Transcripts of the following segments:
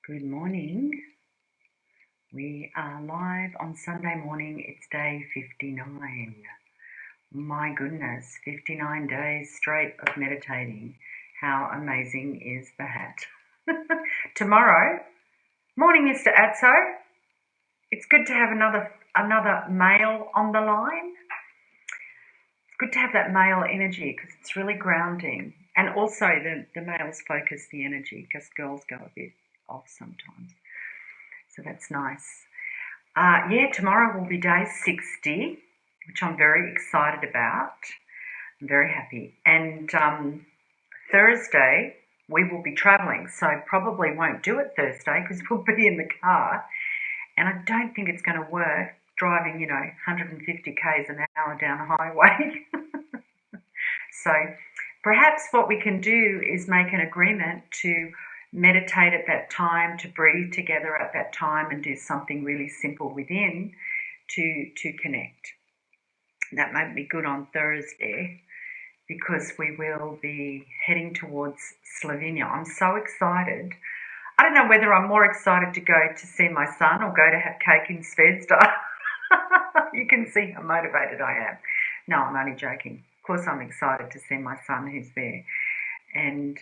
Good morning. We are live on Sunday morning. It's day 59. My goodness, 59 days straight of meditating. How amazing is that? Tomorrow, morning, Mr. Atso. It's good to have another male on the line. It's good to have that male energy because it's really grounding. And also the males focus the energy because girls go a bit off sometimes. So that's nice. Tomorrow will be day 60, which I'm very excited about. I'm very happy. And Thursday, we will be travelling, so probably won't do it Thursday because we'll be in the car. And I don't think it's going to work driving, 150 k's an hour down a highway. So perhaps what we can do is make an agreement to meditate at that time, to breathe together at that time and do something really simple within to connect. That might be good on Thursday because we will be heading towards Slovenia. I'm so excited. I don't know whether I'm more excited to go to see my son or go to have cake in Zvezda. You can see how motivated I am. No, I'm only joking. Of course I'm excited to see my son who's there. And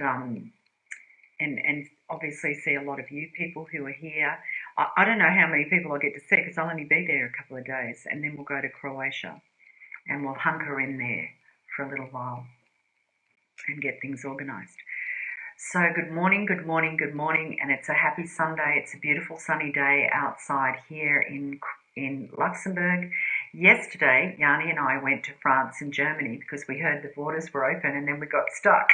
obviously see a lot of you people who are here. I don't know how many people I'll get to see because I'll only be there a couple of days, and then we'll go to Croatia and we'll hunker in there for a little while and get things organised. So good morning, and it's a happy Sunday. It's a beautiful sunny day outside here in Luxembourg. Yesterday, Yanni and I went to France and Germany because we heard the borders were open and then we got stuck.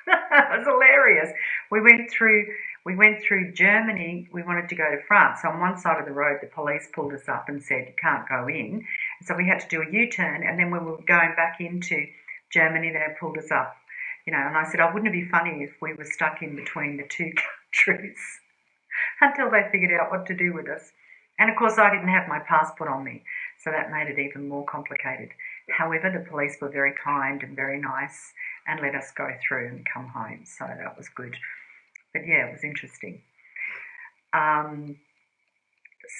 It was hilarious. We went through Germany. We wanted to go to France. So on one side of the road, the police pulled us up and said, you can't go in. And so we had to do a U-turn. And then when we were going back into Germany, they pulled us up. And I said, wouldn't it be funny if we were stuck in between the two countries until they figured out what to do with us. And of course, I didn't have my passport on me. So that made it even more complicated. However, the police were very kind and very nice and let us go through and come home. So that was good. But yeah, it was interesting.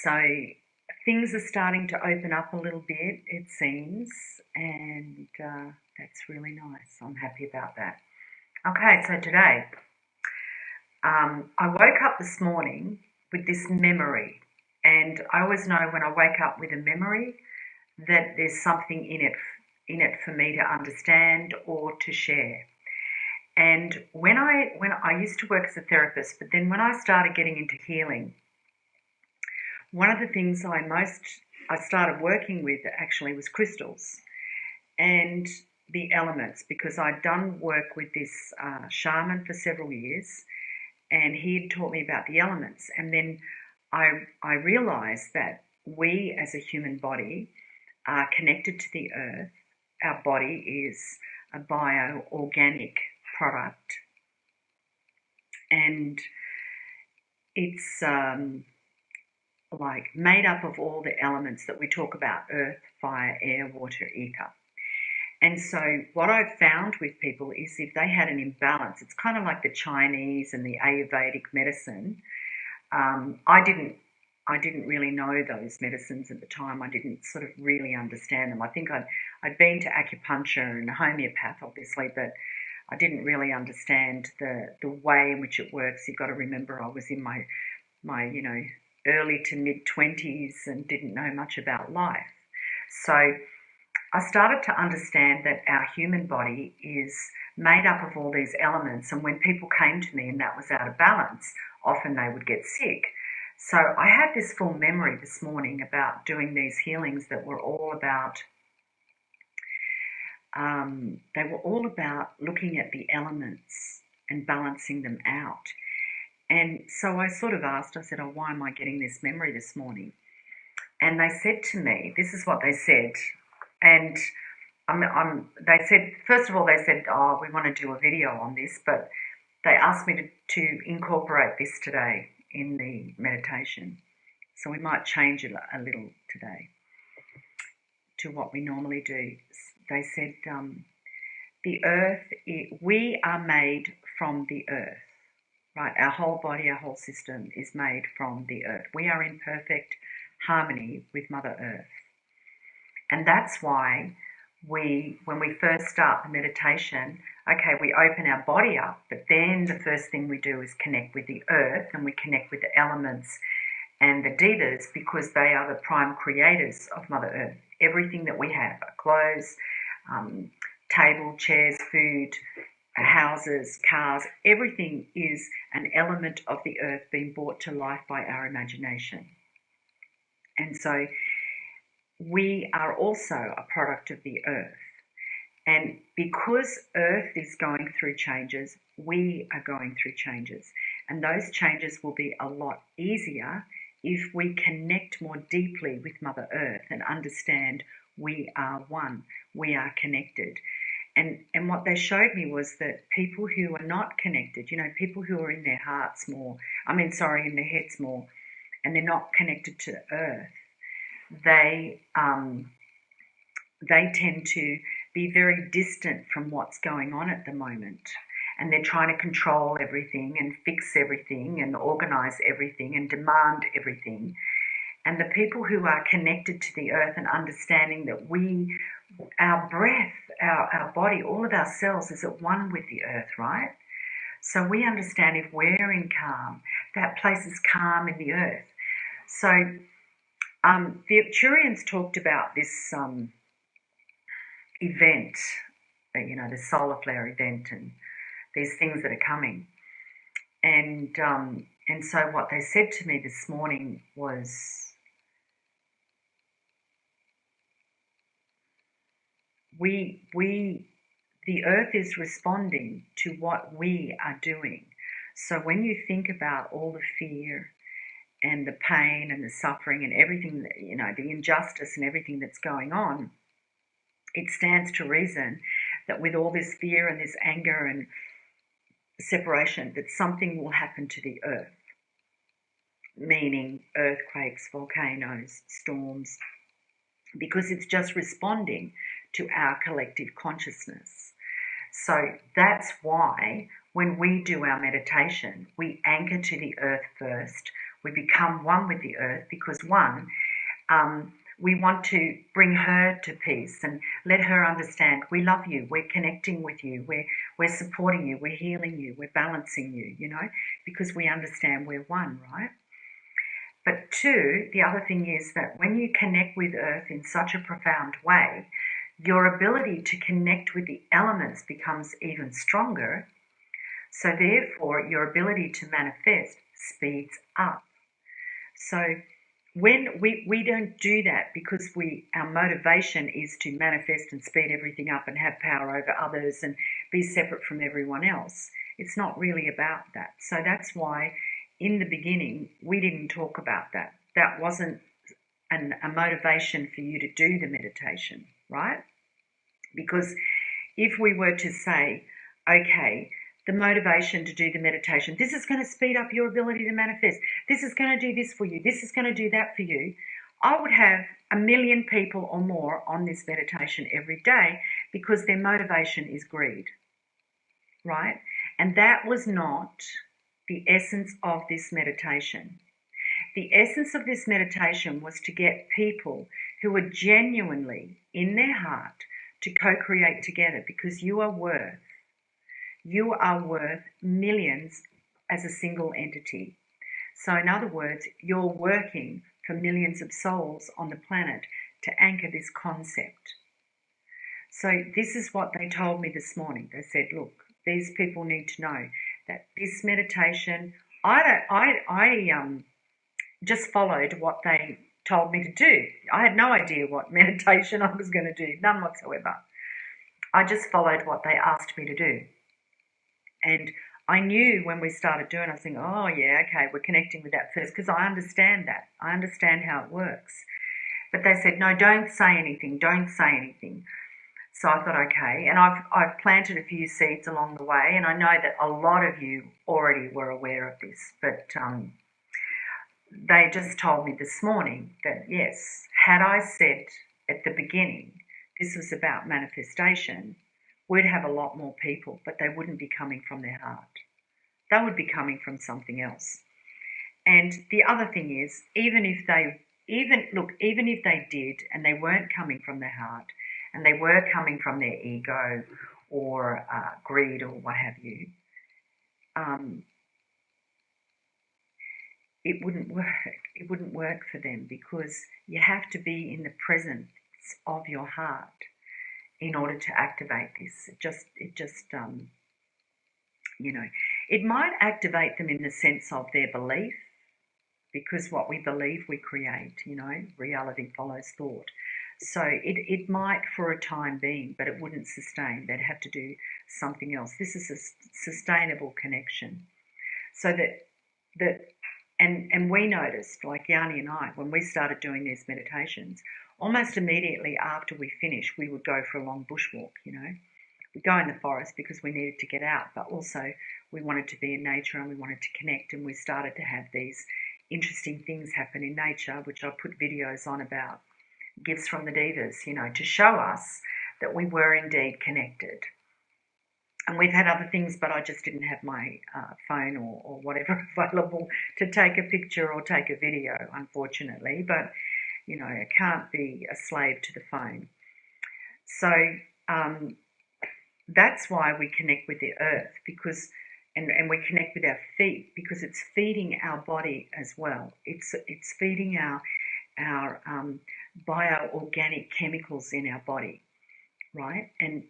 So things are starting to open up a little bit, it seems, and that's really nice. I'm happy about that. Okay, so today, I woke up this morning with this memory, and I always know when I wake up with a memory that there's something in it for me to understand or to share. And when I used to work as a therapist, but then when I started getting into healing, one of the things I started working with actually was crystals and the elements, because I'd done work with this shaman for several years, and he had taught me about the elements. And then I realized that we as a human body are connected to the earth. Our body is a bio-organic product, and it's like made up of all the elements that we talk about: earth, fire, air, water, ether. And so what I've found with people is if they had an imbalance, it's kind of like the Chinese and the Ayurvedic medicine. I didn't really know those medicines at the time. I didn't sort of really understand them. I think I'd been to acupuncture and homeopath, obviously, but I didn't really understand the way in which it works. You've got to remember I was in my early to mid-20s and didn't know much about life. So I started to understand that our human body is made up of all these elements, and when people came to me and that was out of balance, often they would get sick. So I had this full memory this morning about doing these healings that were all about looking at the elements and balancing them out. And so I sort of asked, I said, why am I getting this memory this morning? And they said to me, this is what they said. And they said, first of all, they said, we want to do a video on this, but they asked me to incorporate this today in the meditation. So we might change it a little today to what we normally do. They said, the earth, we are made from the earth. right? Our whole body, our whole system is made from the earth. We are in perfect harmony with Mother Earth. And that's why when we first start the meditation, okay, we open our body up, but then the first thing we do is connect with the earth, and we connect with the elements and the devas, because they are the prime creators of Mother Earth. Everything that we have, clothes, table, chairs, food, houses, cars, everything is an element of the earth being brought to life by our imagination. And so we are also a product of the earth. And because earth is going through changes, we are going through changes. And those changes will be a lot easier if we connect more deeply with Mother Earth and understand we are one, we are connected. And what they showed me was that people who are not connected, people who are in their hearts more, in their heads more, and they're not connected to earth, they tend to be very distant from what's going on at the moment. And they're trying to control everything and fix everything and organize everything and demand everything. And the people who are connected to the earth and understanding that our breath, our body, all of our cells is at one with the earth, right? So we understand if we're in calm, that place is calm in the earth. So the Arcturians talked about this event, the solar flare event and these things that are coming. And so what they said to me this morning was, the earth is responding to what we are doing. So when you think about all the fear and the pain and the suffering and everything, the injustice and everything that's going on, it stands to reason that with all this fear and this anger and separation, that something will happen to the earth, meaning earthquakes, volcanoes, storms, because it's just responding to our collective consciousness. So that's why when we do our meditation, we anchor to the earth first. We become one with the earth because we want to bring her to peace and let her understand we love you, we're connecting with you, we're supporting you, we're healing you, we're balancing you, because we understand we're one, right? But two, the other thing is that when you connect with earth in such a profound way, your ability to connect with the elements becomes even stronger. So therefore, your ability to manifest speeds up. So when we don't do that because our motivation is to manifest and speed everything up and have power over others and be separate from everyone else, it's not really about that. So that's why in the beginning we didn't talk about that. That wasn't a motivation for you to do the meditation, right? Because if we were to say, okay, the motivation to do the meditation, this is going to speed up your ability to manifest, this is going to do this for you, this is going to do that for you, I would have 1 million people or more on this meditation every day because their motivation is greed, right? And that was not the essence of this meditation. The essence of this meditation was to get people who are genuinely in their heart to co-create together, because you are worth millions as a single entity. So in other words, you're working for millions of souls on the planet to anchor this concept. So this is what they told me this morning. They said, look, these people need to know that this meditation, I just followed what they told me to do. I had no idea what meditation I was going to do, none whatsoever. I just followed what they asked me to do. And I knew when we started doing it, I was thinking, oh yeah, okay, we're connecting with that first, because I understand that. I understand how it works. But they said, no, don't say anything, don't say anything. So I thought, okay, and I've planted a few seeds along the way, and I know that a lot of you already were aware of this, but they just told me this morning that yes, had I said at the beginning this was about manifestation, we'd have a lot more people, but they wouldn't be coming from their heart. they would be coming from something else. And the other thing is, even if they did and they weren't coming from their heart and they were coming from their ego or greed or what have you, it wouldn't work. It wouldn't work for them, because you have to be in the presence of your heart in order to activate this. It might activate them in the sense of their belief, because what we believe we create, reality follows thought. So it might for a time being, but it wouldn't sustain. They'd have to do something else. This is a sustainable connection. So and we noticed, like Yanni and I, when we started doing these meditations, almost immediately after we finished, we would go for a long bushwalk, We'd go in the forest because we needed to get out, but also we wanted to be in nature and we wanted to connect, and we started to have these interesting things happen in nature, which I put videos on about, gifts from the divas, to show us that we were indeed connected. And we've had other things, but I just didn't have my phone or whatever available to take a picture or take a video, unfortunately. But, I can't be a slave to the phone. So that's why we connect with the earth, because and we connect with our feet, because it's feeding our body as well. It's feeding our bioorganic chemicals in our body, right? And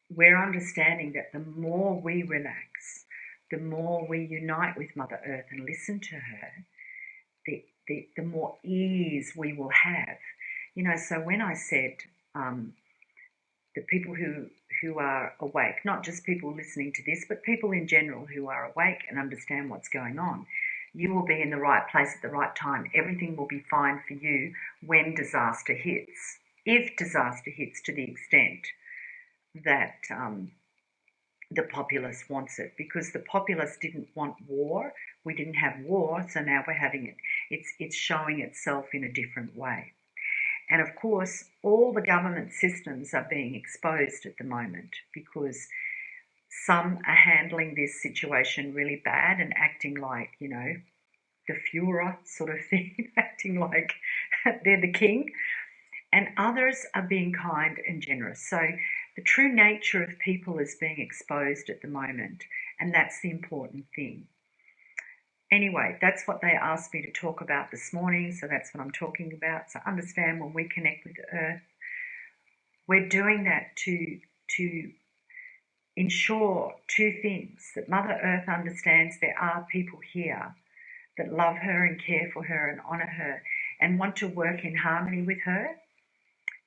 we're understanding that the more we relax, the more we unite with Mother Earth and listen to her, the more ease we will have. So when I said the people who are awake, not just people listening to this, but people in general who are awake and understand what's going on, you will be in the right place at the right time. Everything will be fine for you when disaster hits. If disaster hits to the extent that the populace wants it, because the populace didn't want war. We didn't have war, so now we're having it. It's showing itself in a different way. And of course, all the government systems are being exposed at the moment, because some are handling this situation really bad and acting like, the Führer sort of thing, acting like they're the king. And others are being kind and generous. So the true nature of people is being exposed at the moment, and that's the important thing. Anyway, that's what they asked me to talk about this morning, so that's what I'm talking about. So understand, when we connect with the earth, we're doing that to ensure two things: that Mother Earth understands there are people here that love her and care for her and honour her and want to work in harmony with her,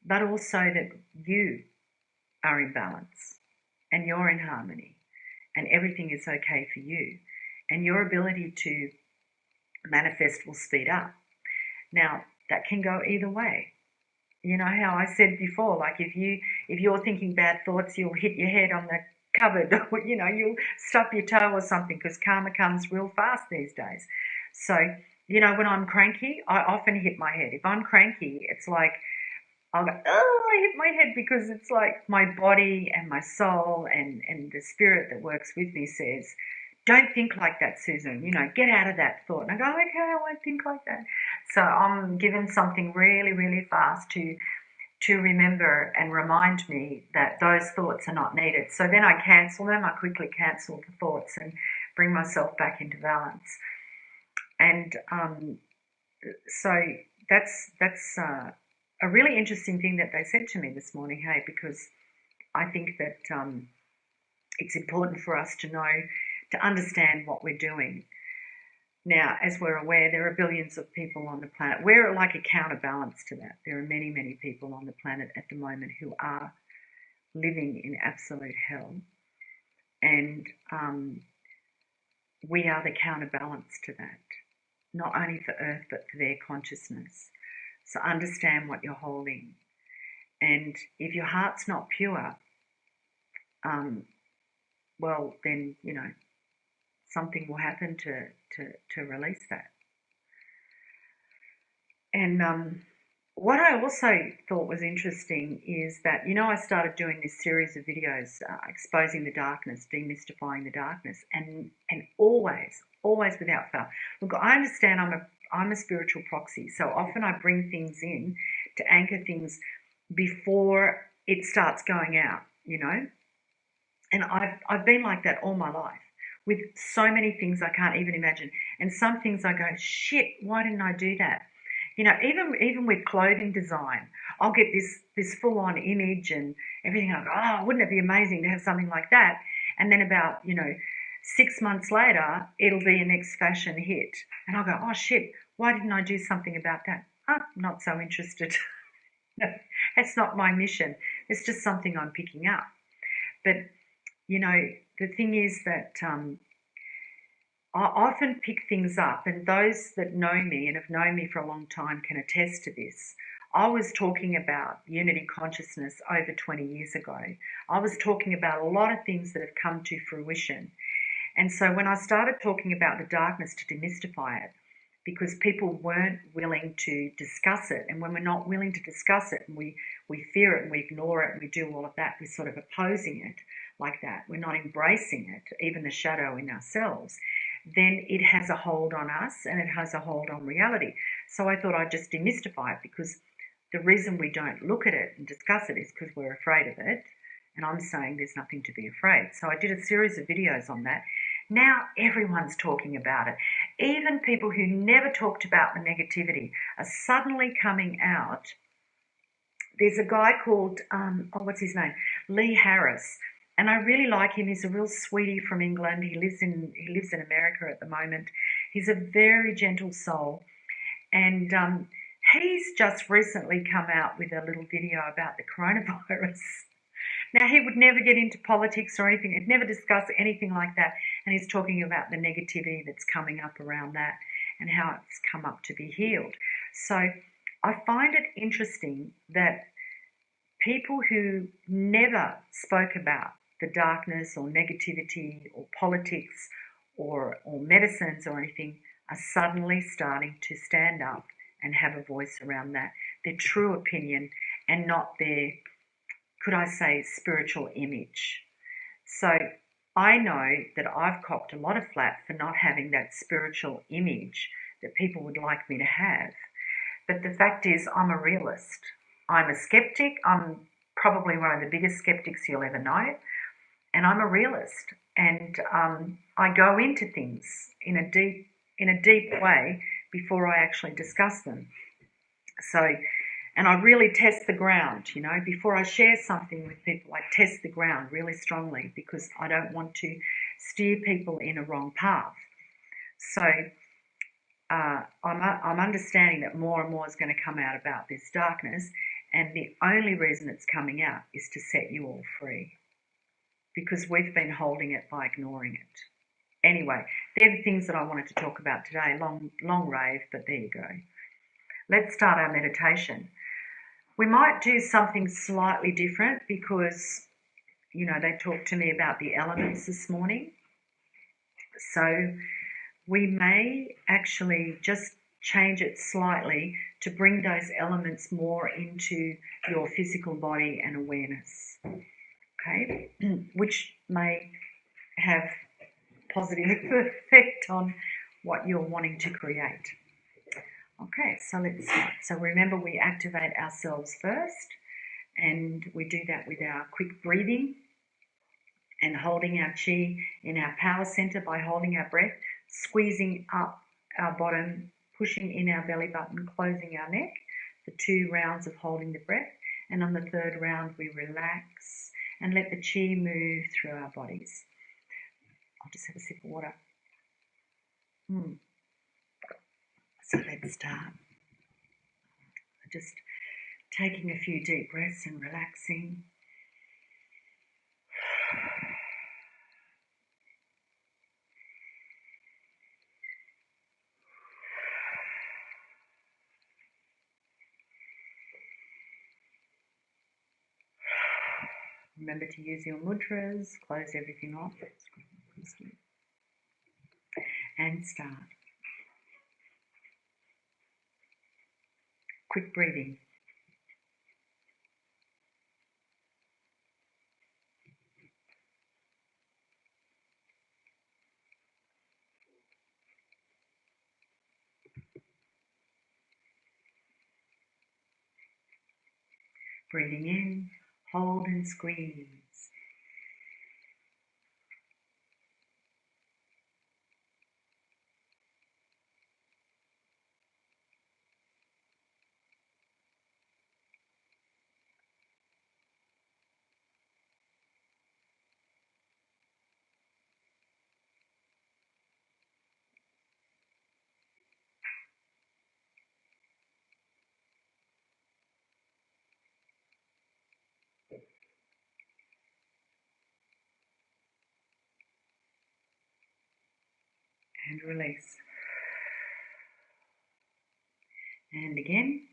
but also that you are in balance and you're in harmony and everything is okay for you, and your ability to manifest will speed up. Now, that can go either way. You know how I said before, like if you're thinking bad thoughts, you'll hit your head on the cupboard, or you'll stub your toe or something, because karma comes real fast these days. So, when I'm cranky, I often hit my head. If I'm cranky, it's like I'll go, oh, I hit my head, because it's like my body and my soul and the spirit that works with me says, don't think like that, Susan. Get out of that thought. And I go, okay, I won't think like that. So I'm given something really, really fast to remember and remind me that those thoughts are not needed. So then I cancel them. I quickly cancel the thoughts and bring myself back into balance. And so that's a really interesting thing that they said to me this morning, hey, because I think that it's important for us to know, to understand what we're doing. Now, as we're aware, there are billions of people on the planet. We're like a counterbalance to that. There are many, many people on the planet at the moment who are living in absolute hell. And we are the counterbalance to that, not only for Earth, but for their consciousness. So understand what you're holding. And if your heart's not pure, well, then, something will happen to release that. And What I also thought was interesting is that, I started doing this series of videos exposing the darkness, demystifying the darkness, and always without fail. Look, I understand I'm a spiritual proxy, so often I bring things in to anchor things before it starts going out. And I've been like that all my life with so many things I can't even imagine. And some things I go, shit, why didn't I do that? Even with clothing design, I'll get this full on image and everything. I go, oh, wouldn't it be amazing to have something like that? And then about 6 months later, it'll be a next fashion hit, and I'll go, oh shit, why didn't I do something about that? Not so interested. That's not my mission. It's just something I'm picking up. But the thing is that I often pick things up, and those that know me and have known me for a long time can attest to this. I was talking about unity consciousness over 20 years ago. I was talking about a lot of things that have come to fruition. And so when I started talking about the darkness to demystify it, because people weren't willing to discuss it, and when we're not willing to discuss it and we fear it and we ignore it and we do all of that, we're sort of opposing it like that. We're not embracing it, even the shadow in ourselves. Then it has a hold on us and it has a hold on reality. So I thought I'd just demystify it, because the reason we don't look at it and discuss it is because we're afraid of it. And I'm saying there's nothing to be afraid. So I did a series of videos on that. Now everyone's talking about it. Even people who never talked about the negativity are suddenly coming out. There's a guy called, what's his name? Lee Harris. And I really like him. He's a real sweetie from England. He lives in America at the moment. He's a very gentle soul. And he's just recently come out with a little video about the coronavirus. Now, he would never get into politics or anything. He'd never discuss anything like that. And he's talking about the negativity that's coming up around that and how it's come up to be healed. So I find it interesting that people who never spoke about the darkness or negativity or politics or medicines or anything are suddenly starting to stand up and have a voice around that, their true opinion, and not their, could I say, spiritual image. So I know that I've copped a lot of flack for not having that spiritual image that people would like me to have. But the fact is, I'm a realist. I'm a skeptic. I'm probably one of the biggest skeptics you'll ever know. And I'm a realist. And I go into things in a deep way before I actually discuss them. So, and I really test the ground, before I share something with people, I test the ground really strongly, because I don't want to steer people in a wrong path. So I'm understanding that more and more is going to come out about this darkness, and the only reason it's coming out is to set you all free, because we've been holding it by ignoring it. Anyway, they're the things that I wanted to talk about today. Long rave, but there you go. Let's start our meditation. We might do something slightly different because, they talked to me about the elements this morning. So we may actually just change it slightly to bring those elements more into your physical body and awareness. Okay, which may have positive effect on what you're wanting to create. Okay, so let's start. So remember, we activate ourselves first, and we do that with our quick breathing and holding our chi in our power center by holding our breath, squeezing up our bottom, pushing in our belly button, closing our neck, the 2 rounds of holding the breath. And on the 3rd round, we relax and let the chi move through our bodies. I'll just have a sip of water. So let's start. Just taking a few deep breaths and relaxing. Remember to use your mudras, close everything off, and start. Quick breathing. Breathing in, hold and squeeze. And release. And again.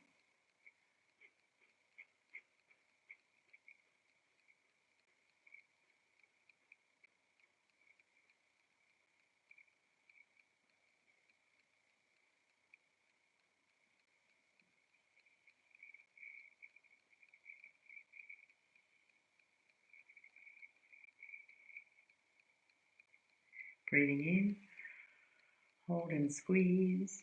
Breathing in, hold and squeeze.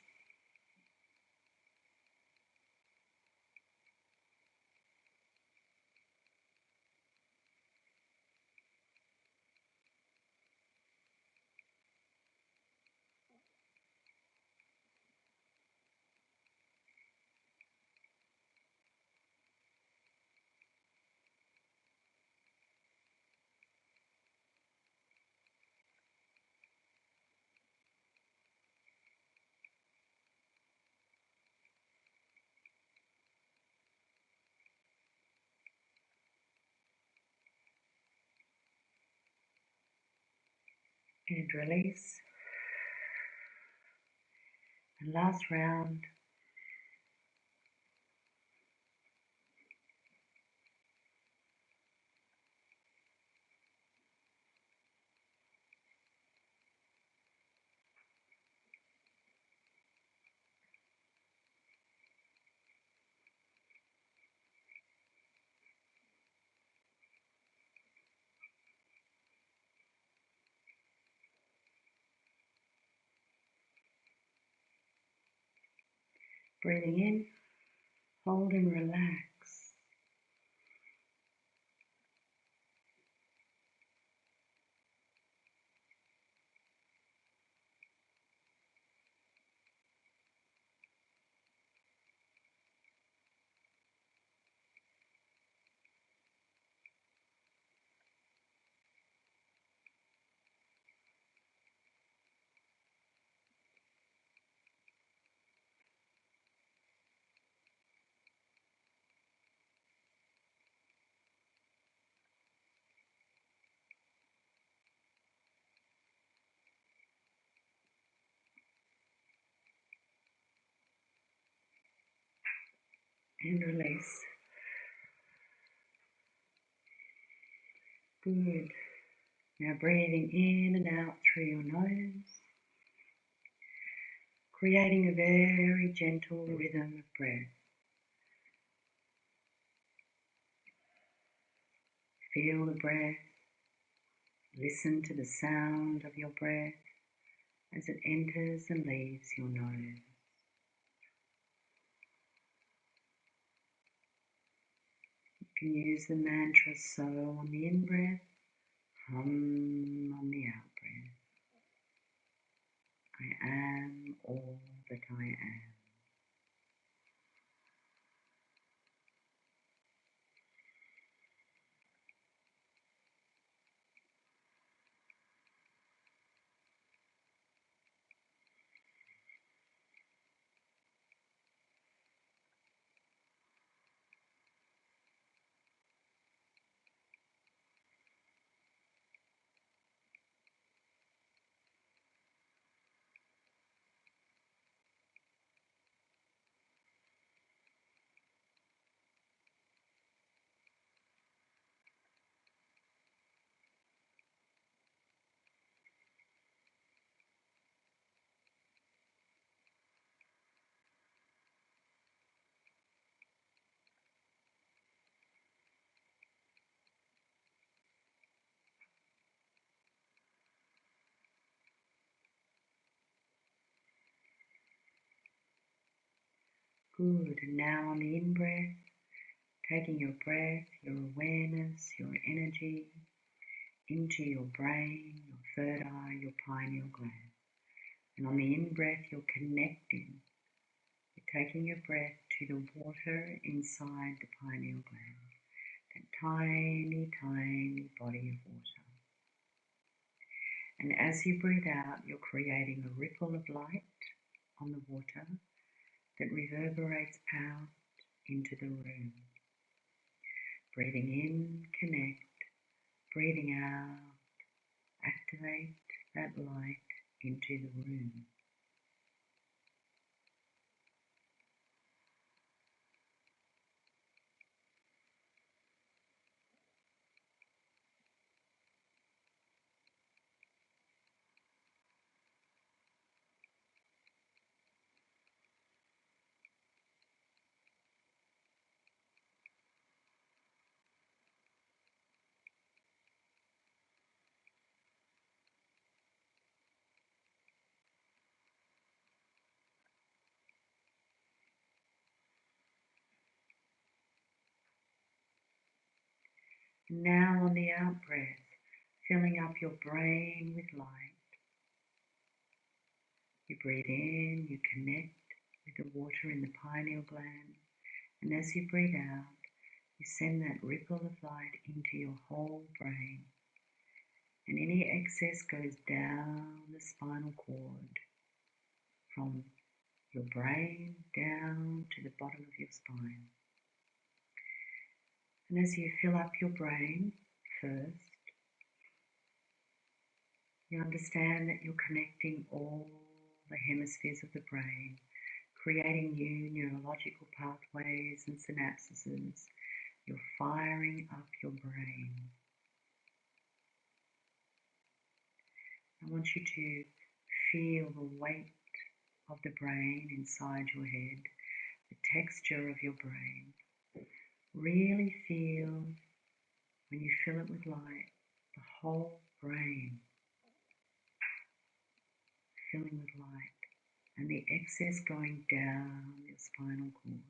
And release. And last round. Breathing in, hold and relax. And release. Good. Now breathing in and out through your nose, creating a very gentle rhythm of breath. Feel the breath. Listen to the sound of your breath as it enters and leaves your nose. You can use the mantra so on the in-breath, hum on the out-breath. I am all that I am. Good, and now on the in-breath, Taking your breath, your awareness, your energy into your brain, your third eye, your pineal gland. And on the in-breath, you're connecting. You're taking your breath to the water inside the pineal gland, that tiny, tiny body of water. And as you breathe out, you're creating a ripple of light on the water that reverberates out into the room. Breathing in, connect. Breathing out, activate that light into the room. And now on the out breath, filling up your brain with light. You breathe in, you connect with the water in the pineal gland, and as you breathe out, you send that ripple of light into your whole brain, and any excess goes down the spinal cord, from your brain down to the bottom of your spine. And as you fill up your brain first, you understand that you're connecting all the hemispheres of the brain, creating new neurological pathways and synapses. You're firing up your brain. I want you to feel the weight of the brain inside your head, the texture of your brain. Really feel, when you fill it with light, the whole brain filling with light, and the excess going down your spinal cord.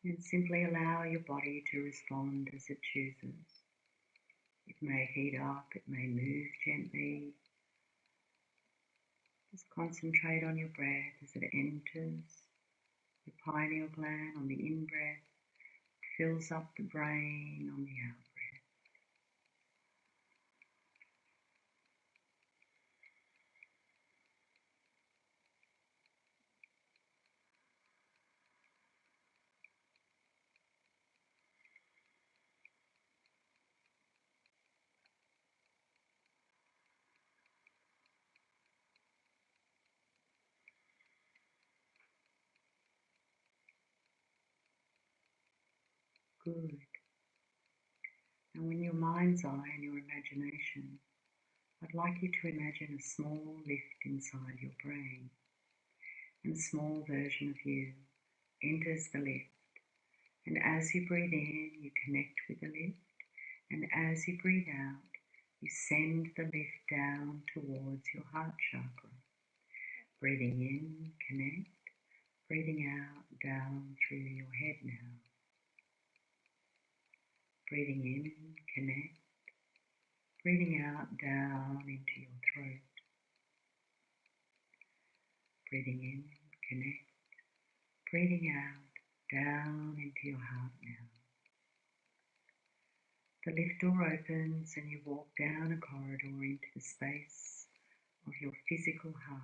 And simply allow your body to respond as it chooses. It may heat up, it may move gently. Just concentrate on your breath as it enters the pineal gland on the in-breath, fills up the brain on the out-breath. Good. Now in your mind's eye and your imagination, I'd like you to imagine a small lift inside your brain, and a small version of you enters the lift. And as you breathe in, you connect with the lift, and as you breathe out, you send the lift down towards your heart chakra. Breathing in, connect. Breathing out, down through your head now. Breathing in, connect. Breathing out, down into your throat. Breathing in, connect. Breathing out, down into your heart now. The lift door opens and you walk down a corridor into the space of your physical heart.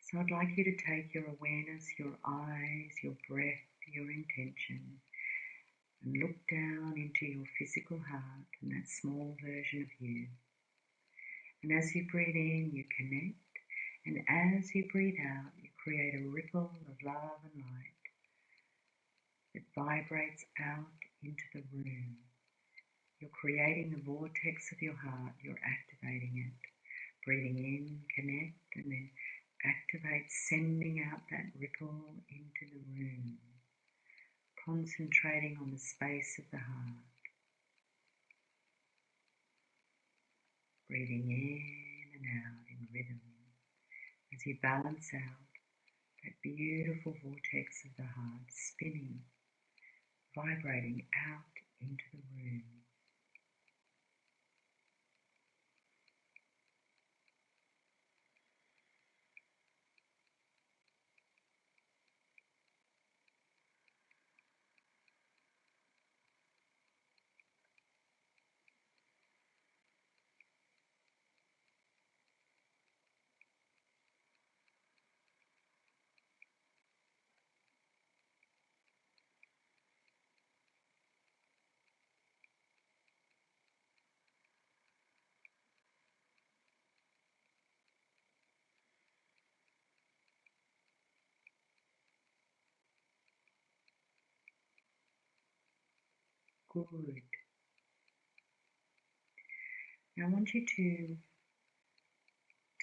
So I'd like you to take your awareness, your eyes, your breath, your intention and look down into your physical heart and that small version of you. And as you breathe in, you connect. And as you breathe out, you create a ripple of love and light that vibrates out into the room. You're creating the vortex of your heart. You're activating it. Breathing in, connect, and then activate, sending out that ripple into the room. Concentrating on the space of the heart. Breathing in and out in rhythm as you balance out that beautiful vortex of the heart spinning, vibrating out into the room. Good. Now I want you to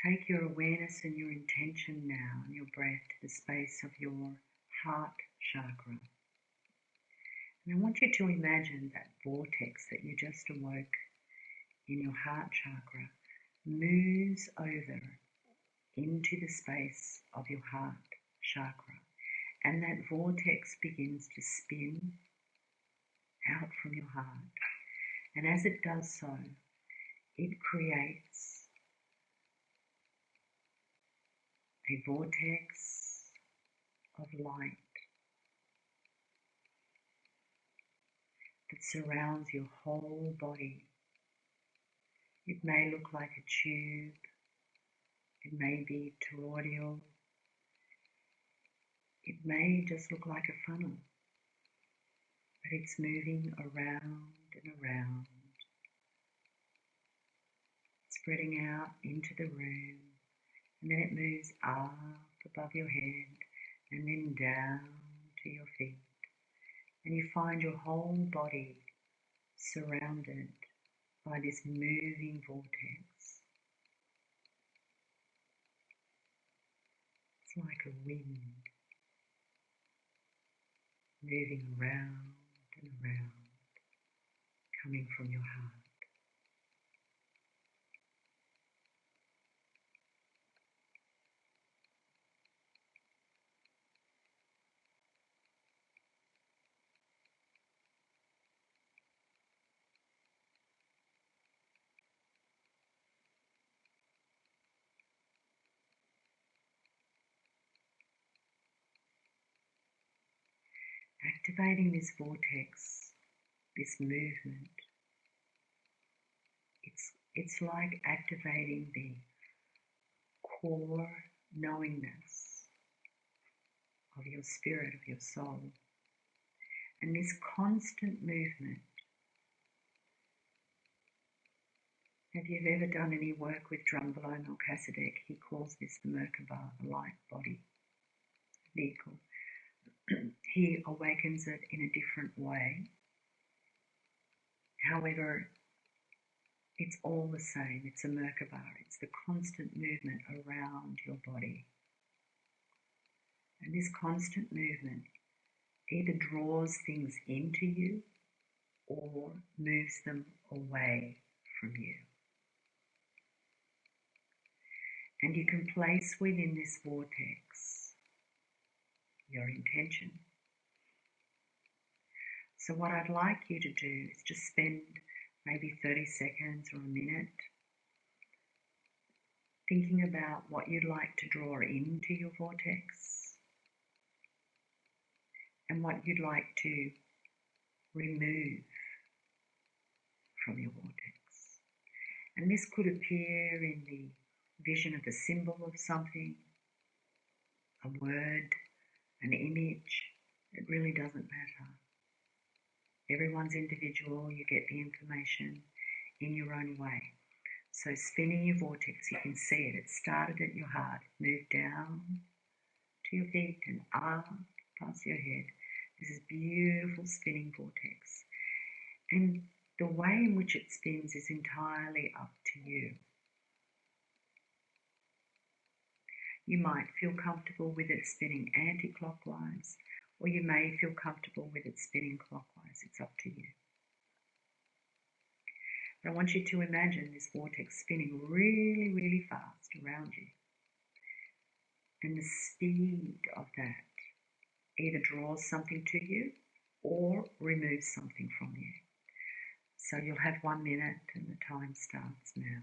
take your awareness and your intention now and your breath to the space of your heart chakra. And I want you to imagine that vortex that you just awoke in your heart chakra moves over into the space of your heart chakra. And that vortex begins to spin out from your heart. And as it does so, it creates a vortex of light that surrounds your whole body. It may look like a tube, it may be toroidal, it may just look like a funnel, but it's moving around and around, spreading out into the room, and then it moves up above your head and then down to your feet. And you find your whole body surrounded by this moving vortex. It's like a wind moving around and around, coming from your heart. Activating this vortex, this movement, it's like activating the core knowingness of your spirit, of your soul. And this constant movement, if you've ever done any work with Drumbelow Melchizedek, he calls this the Merkaba, the light body vehicle. He awakens it in a different way. However, it's all the same. It's a Merkaba. It's the constant movement around your body. And this constant movement either draws things into you or moves them away from you. And you can place within this vortex your intention. So what I'd like you to do is just spend maybe 30 seconds or a minute thinking about what you'd like to draw into your vortex and what you'd like to remove from your vortex. And this could appear in the vision of a symbol of something, a word, an image, It really doesn't matter. Everyone's individual. You get the information in your own way. So spinning your vortex, you can see it. It started at your heart, moved down to your feet and up past your head. This is beautiful spinning vortex. And the way in which it spins is entirely up to you. You might feel comfortable with it spinning anti-clockwise, or you may feel comfortable with it spinning clockwise. It's up to you. But I want you to imagine this vortex spinning really, really fast around you. And the speed of that either draws something to you or removes something from you. So you'll have 1 minute and the time starts now.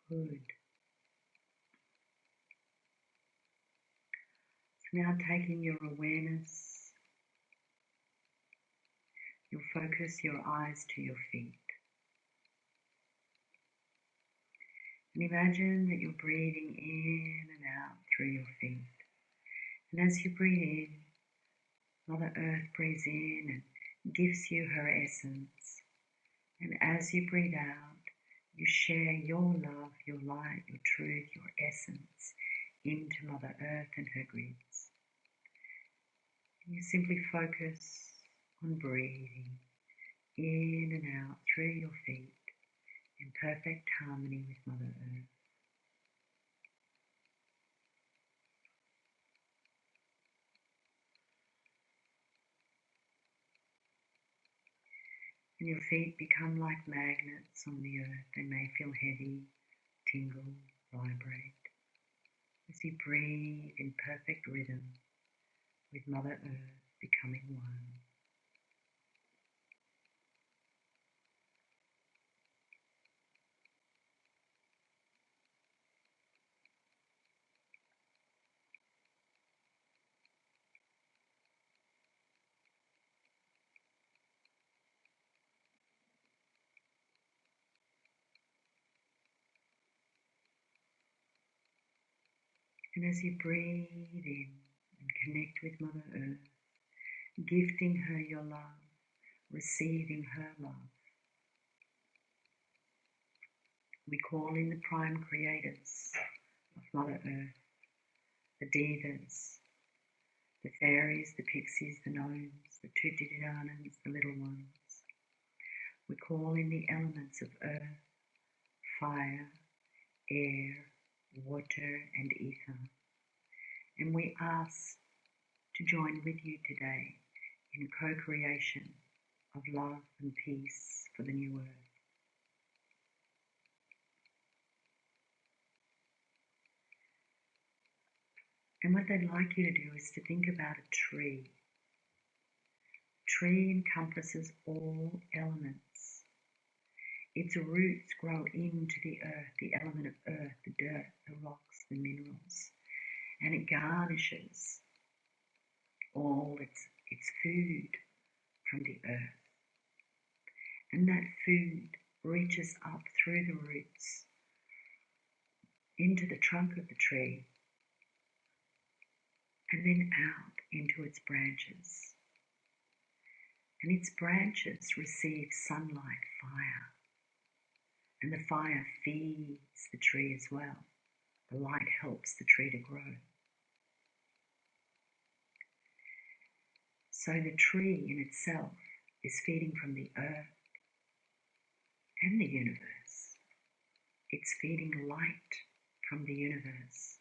Good. So now taking your awareness, you'll focus your eyes to your feet. And imagine that you're breathing in and out through your feet. And as you breathe in, Mother Earth breathes in and gives you her essence. And as you breathe out, you share your love, your light, your truth, your essence into Mother Earth and her grids. And you simply focus on breathing in and out through your feet in perfect harmony with Mother Earth. And your feet become like magnets on the earth. They may feel heavy, tingle, vibrate as you breathe in perfect rhythm with Mother Earth becoming one. And as you breathe in and connect with Mother Earth, gifting her your love, receiving her love, we call in the prime creators of Mother Earth, the devas, the fairies, the pixies, the gnomes, the Tudidanans, the little ones. We call in the elements of earth, fire, air, water, and ether. And we ask to join with you today in co-creation of love and peace for the new earth. And what they'd like you to do is to think about a tree. A tree encompasses all elements. Its roots grow into the earth, the element of earth, the dirt, the rocks, the minerals. And it garnishes all its food from the earth. And that food reaches up through the roots into the trunk of the tree and then out into its branches. And its branches receive sunlight, fire, and the fire feeds the tree as well. The light helps the tree to grow. So the tree in itself is feeding from the earth and the universe. It's feeding light from the universe.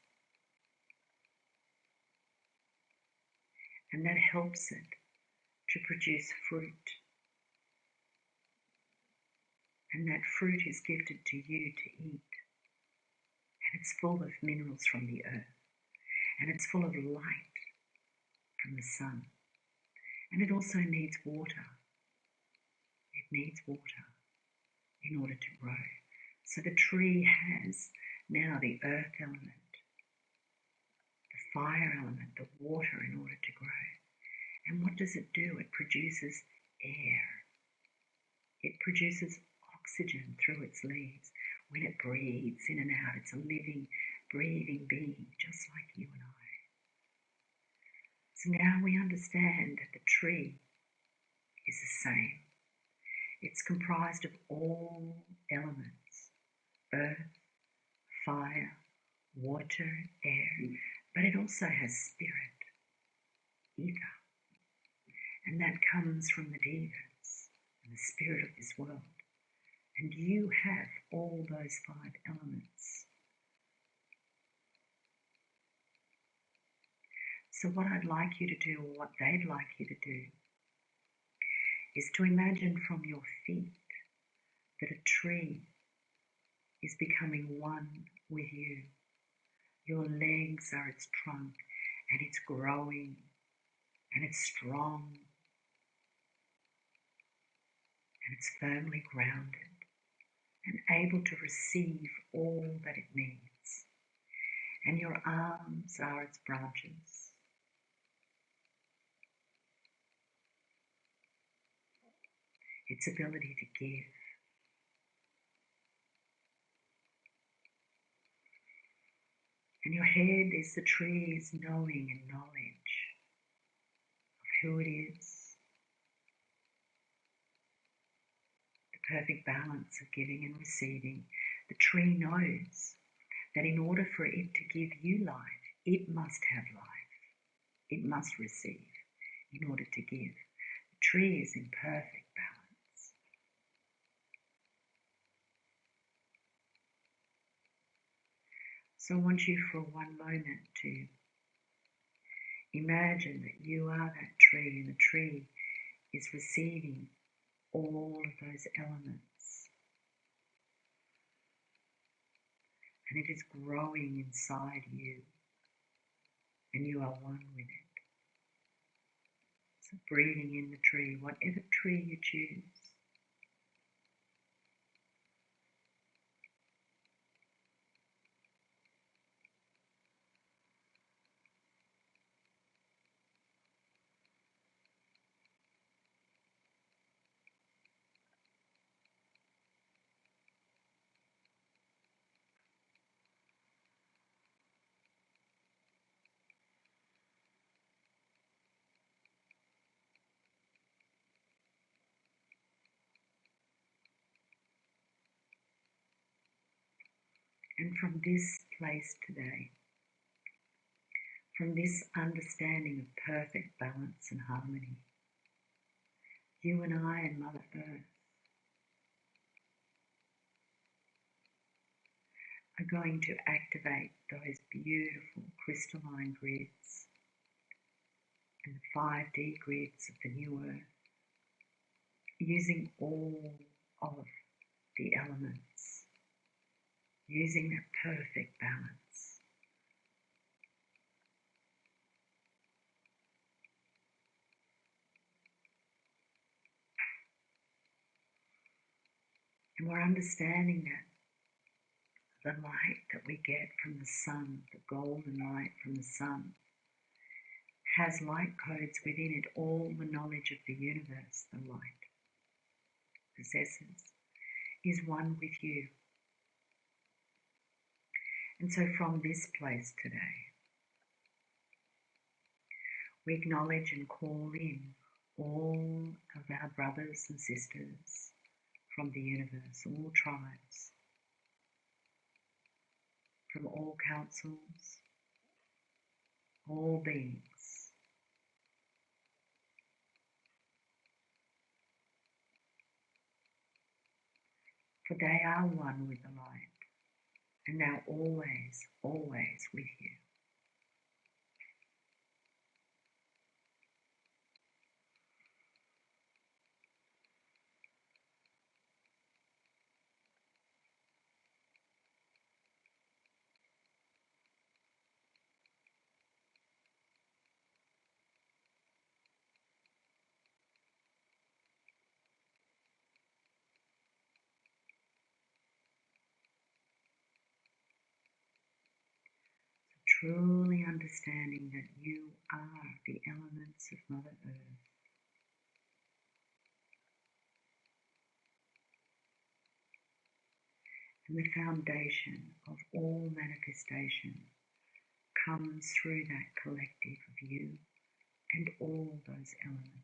And that helps it to produce fruit. And that fruit is gifted to you to eat. And it's full of minerals from the earth. And it's full of light from the sun. And it also needs water. It needs water in order to grow. So the tree has now the earth element, the fire element, the water in order to grow. And what does it do? It produces air. It produces oxygen through its leaves. When it breathes in and out, it's a living, breathing being, just like you and I. So now we understand that the tree is the same. It's comprised of all elements: earth, fire, water, air, but it also has spirit, ether. And that comes from the devas and the spirit of this world. And you have all those 5 elements. So what I'd like you to do, or what they'd like you to do, is to imagine from your feet that a tree is becoming one with you. Your legs are its trunk, and it's growing, and it's strong, and it's firmly grounded and able to receive all that it needs. And your arms are its branches. Its ability to give. And your head is the tree's knowing and knowledge of who it is. The perfect balance of giving and receiving. The tree knows that in order for it to give you life, it must have life. It must receive in order to give. The tree is in perfect balance. So I want you for one moment to imagine that you are that tree, and the tree is receiving all of those elements. And it is growing inside you, and you are one with it. So breathing in the tree, whatever tree you choose. And from this place today, from this understanding of perfect balance and harmony, you and I and Mother Earth are going to activate those beautiful crystalline grids and the 5D grids of the new Earth, using all of the elements, using that perfect balance. And we're understanding that the light that we get from the sun, the golden light from the sun, has light codes within it, all the knowledge of the universe the light possesses. is one with you. And so from this place today, we acknowledge and call in all of our brothers and sisters from the universe, all tribes, from all councils, all beings. For they are one with the light, and now always, always with you. Truly understanding that you are the elements of Mother Earth. And the foundation of all manifestation comes through that collective of you and all those elements.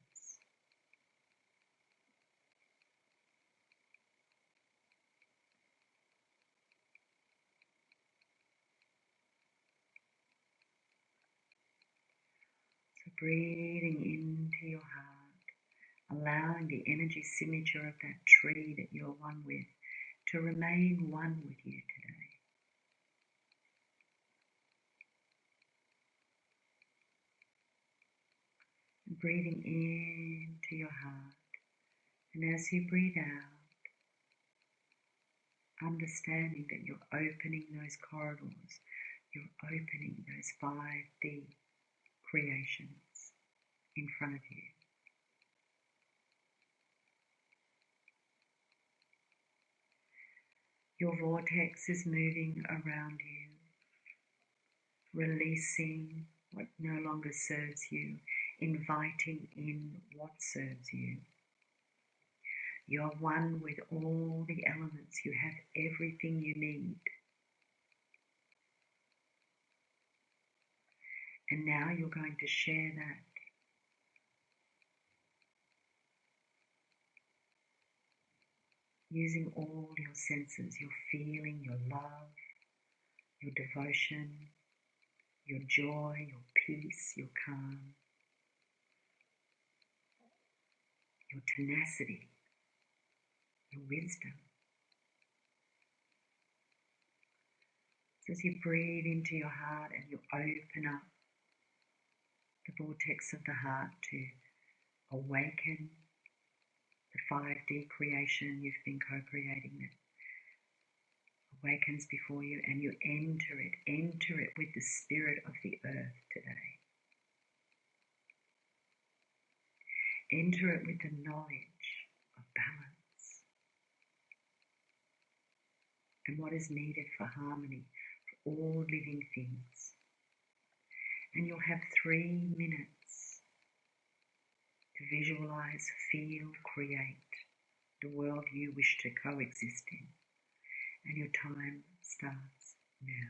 So breathing into your heart, allowing the energy signature of that tree that you're one with to remain one with you today. And breathing into your heart, and as you breathe out, understanding that you're opening those corridors, you're opening those 5D creations in front of you. Your vortex is moving around you, releasing what no longer serves you, inviting in what serves you. You are one with all the elements. You have everything you need. And now you're going to share that. Using all your senses, your feeling, your love, your devotion, your joy, your peace, your calm, your tenacity, your wisdom. So as you breathe into your heart and you open up the vortex of the heart to awaken the 5D creation you've been co-creating, that awakens before you, and you enter it with the spirit of the earth today. Enter it with the knowledge of balance and what is needed for harmony for all living things. And you'll have 3 minutes to visualize, feel, create the world you wish to coexist in. And your time starts now.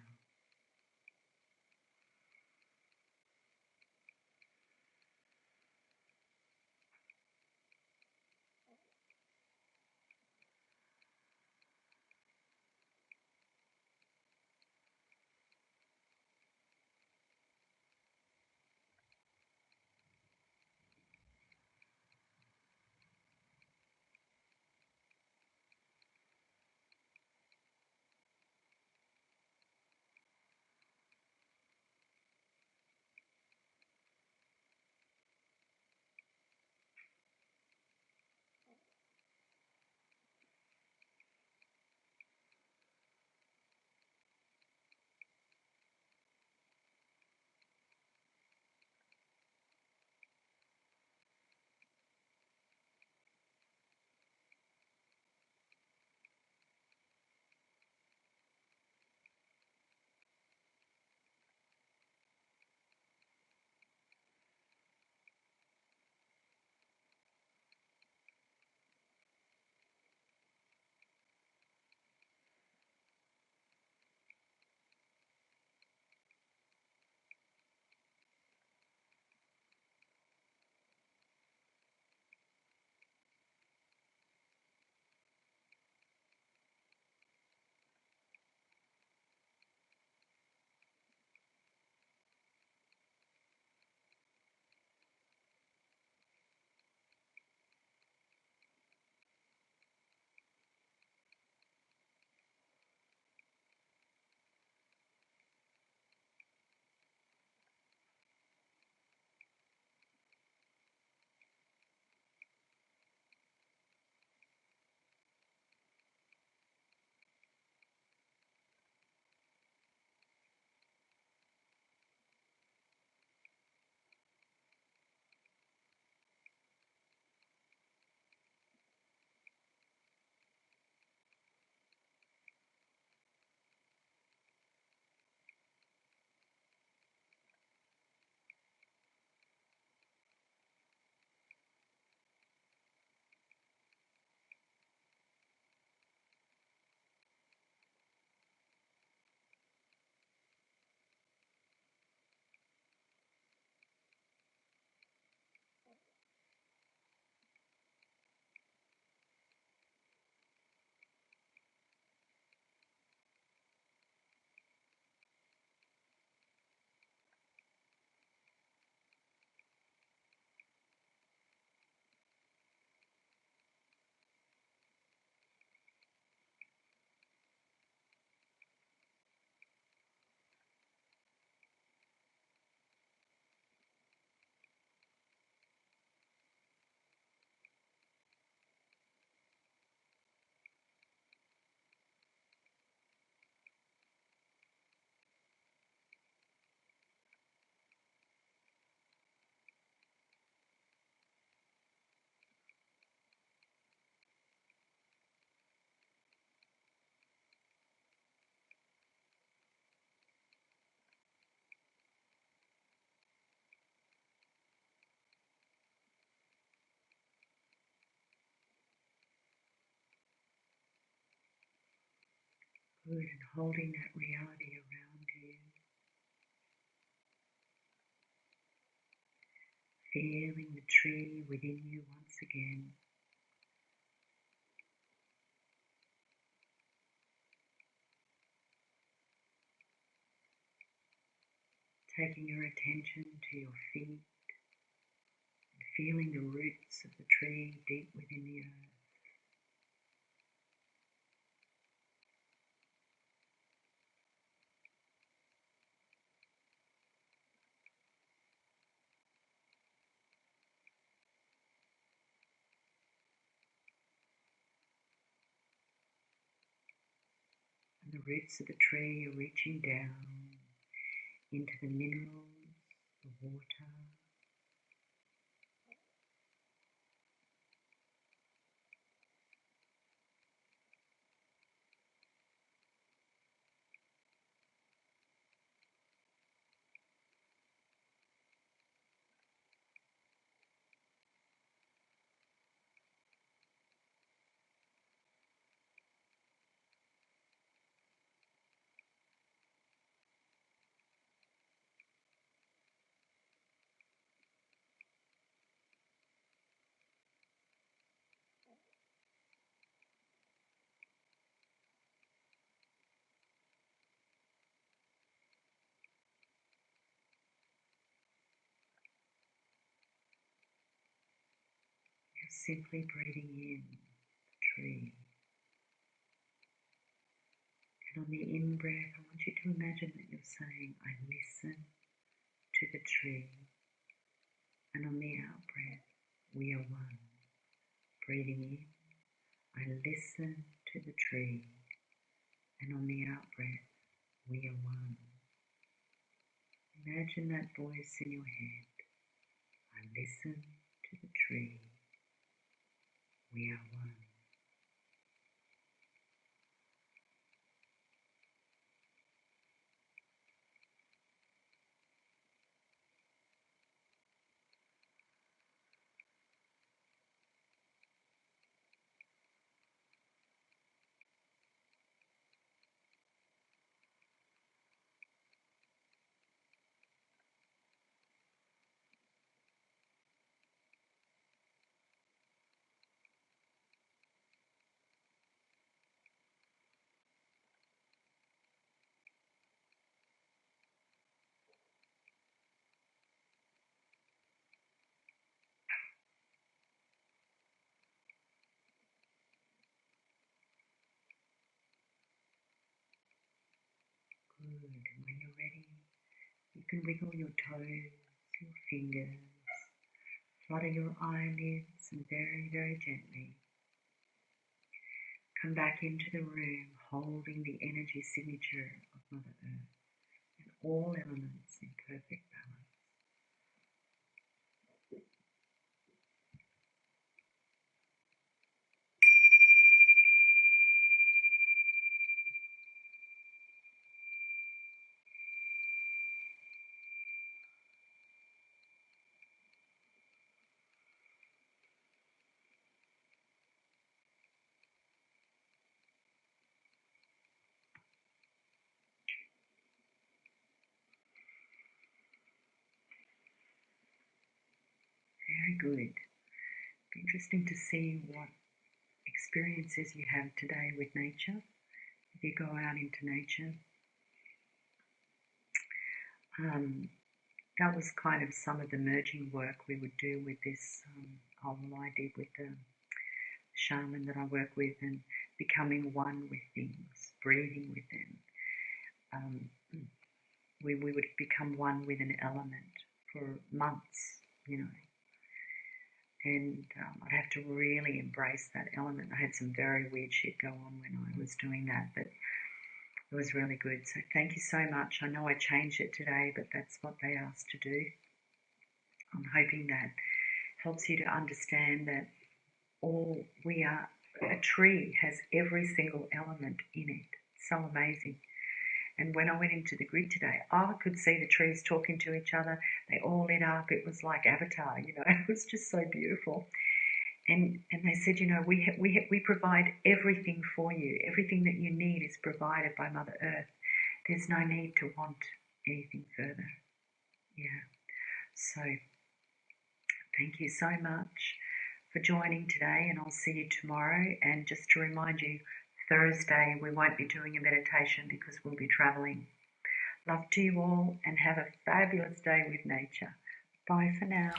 Good, and holding that reality around you. Feeling the tree within you once again. Taking your attention to your feet, and feeling the roots of the tree deep within the earth. And the roots of the tree are reaching down into the minerals, the water, simply breathing in the tree. And on the in-breath, I want you to imagine that you're saying, I listen to the tree. And on the out-breath, we are one. Breathing in, I listen to the tree. And on the out-breath, we are one. Imagine that voice in your head. I listen to the tree. We are one. Good. And when you're ready, you can wiggle your toes, your fingers, flutter your eyelids, and very, very gently come back into the room holding the energy signature of Mother Earth and all elements in perfect balance. Very good. Be interesting to see what experiences you have today with nature. If you go out into nature, that was kind of some of the merging work we would do with this. I did with the shaman that I work with, and becoming one with things, breathing with them. We would become one with an element for months, and I'd have to really embrace that element. I had some very weird shit go on when I was doing that, but it was really good. So thank you so much. I know I changed it today, but that's what they asked to do. I'm hoping that helps you to understand that a tree has every single element in it. So amazing. And when I went into the grid today, I could see the trees talking to each other. They all lit up. It was like Avatar, it was just so beautiful. And they said, we provide everything for you. Everything that you need is provided by Mother Earth. There's no need to want anything further. Yeah. So thank you so much for joining today, and I'll see you tomorrow. And just to remind you, Thursday we won't be doing a meditation because we'll be traveling. Love to you all, and have a fabulous day with nature. Bye for now.